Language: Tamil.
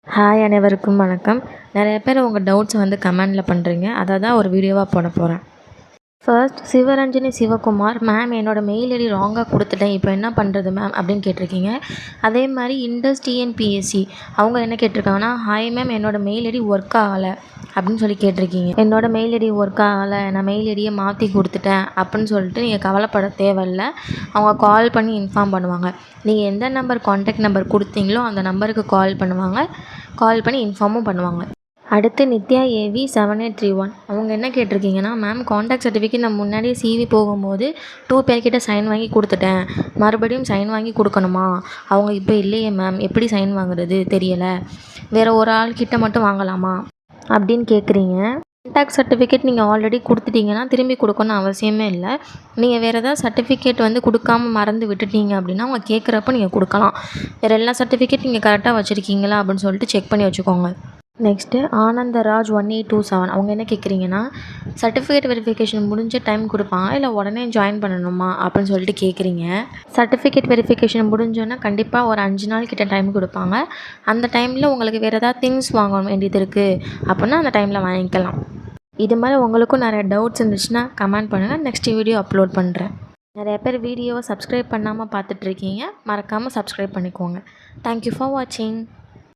ஹாய் அனைவருக்கும் வணக்கம். நிறைய பேர் உங்கள் டவுட்ஸை வந்து கமெண்டில் பண்ணுறீங்க. அதை தான் ஒரு வீடியோவாக போட போகிறேன். ஃபர்ஸ்ட் சிவரஞ்சனி சிவகுமார் மேம் என்னோடய மெயில் ஐடி ராங்காக கொடுத்துட்டேன், இப்போ என்ன பண்ணுறது மேம் அப்படின்னு கேட்டிருக்கீங்க. அதே மாதிரி இண்டஸ் டிஎன்பிஎஸ்சி அவங்க என்ன கேட்டிருக்காங்கன்னா, ஹாய் மேம் என்னோடய மெயில் ஐடி ஒர்க் ஆகலை அப்படின்னு சொல்லி கேட்டிருக்கீங்க. என்னோடய மெயில் ஐடி ஒர்க் ஆகலை, நான் மெயில் ஐடியை மாற்றி கொடுத்துட்டேன் அப்படின்னு சொல்லிட்டு நீங்கள் கவலைப்பட தேவையில்லை. அவங்க கால் பண்ணி இன்ஃபார்ம் பண்ணுவாங்க. நீங்கள் எந்த நம்பர் கான்டாக்ட் நம்பர் கொடுத்தீங்களோ அந்த நம்பருக்கு கால் பண்ணுவாங்க. கால் பண்ணி இன்ஃபார்மும் பண்ணுவாங்க. அடுத்து நித்யா ஏவி 7831 அவங்க என்ன கேட்டிருக்கீங்கன்னா, மேம் கான்டாக்ட் சர்டிஃபிகேட் நான் முன்னாடியே சிவி போகும்போது 2 பேர்கிட்ட சைன் வாங்கி கொடுத்துட்டேன், மறுபடியும் சைன் வாங்கி கொடுக்கணுமா? அவங்க இப்போ இல்லையே மேம், எப்படி சைன் வாங்குறது தெரியலை, வேறு ஒரு ஆள்கிட்ட மட்டும் வாங்கலாமா அப்படின்னு கேட்குறீங்க. கான்டாக்ட் சர்டிஃபிகேட் நீங்கள் ஆல்ரெடி கொடுத்துட்டீங்கன்னா திரும்பி கொடுக்கணும்னு அவசியமே இல்லை. நீங்கள் வேறு ஏதாவது சர்டிஃபிகேட் வந்து கொடுக்காம மறந்து விட்டுட்டீங்க அப்படின்னா அவங்க கேட்குறப்ப நீங்கள் கொடுக்கலாம். வேறு எல்லா சர்டிஃபிகேட் நீங்கள் கரெக்டாக வச்சுருக்கீங்களா அப்படின்னு சொல்லிட்டு செக் பண்ணி வச்சுக்கோங்க. நெக்ஸ்ட்டு ஆனந்தராஜ் 1827 அவங்க என்ன கேட்குறீங்கன்னா, சர்டிஃபிகேட் வெரிஃபிகேஷன் முடிஞ்ச டைம் கொடுப்பாங்க, இல்லை உடனே ஜாயின் பண்ணணுமா அப்படின்னு சொல்லிட்டு கேட்குறீங்க. சர்டிஃபிகேட் வெரிஃபிகேஷன் முடிஞ்சோன்னா கண்டிப்பாக ஒரு 5 நாள் கிட்ட டைம் கொடுப்பாங்க. அந்த டைமில் உங்களுக்கு வேறு ஏதாவது திங்ஸ் வாங்க வேண்டியது இருக்குது அப்படின்னா அந்த டைமில் வாங்கிக்கலாம். இது மாதிரி உங்களுக்கும் நிறைய டவுட்ஸ் இருந்துச்சுன்னா கமெண்ட் பண்ணுங்கள், நெக்ஸ்ட் வீடியோ அப்லோட் பண்ணுறேன். நிறைய பேர் வீடியோவை சப்ஸ்கிரைப் பண்ணாமல் பார்த்துட்ருக்கீங்க, மறக்காமல் சப்ஸ்கிரைப் பண்ணிக்கோங்க. தேங்க்யூ ஃபார் வாட்சிங்.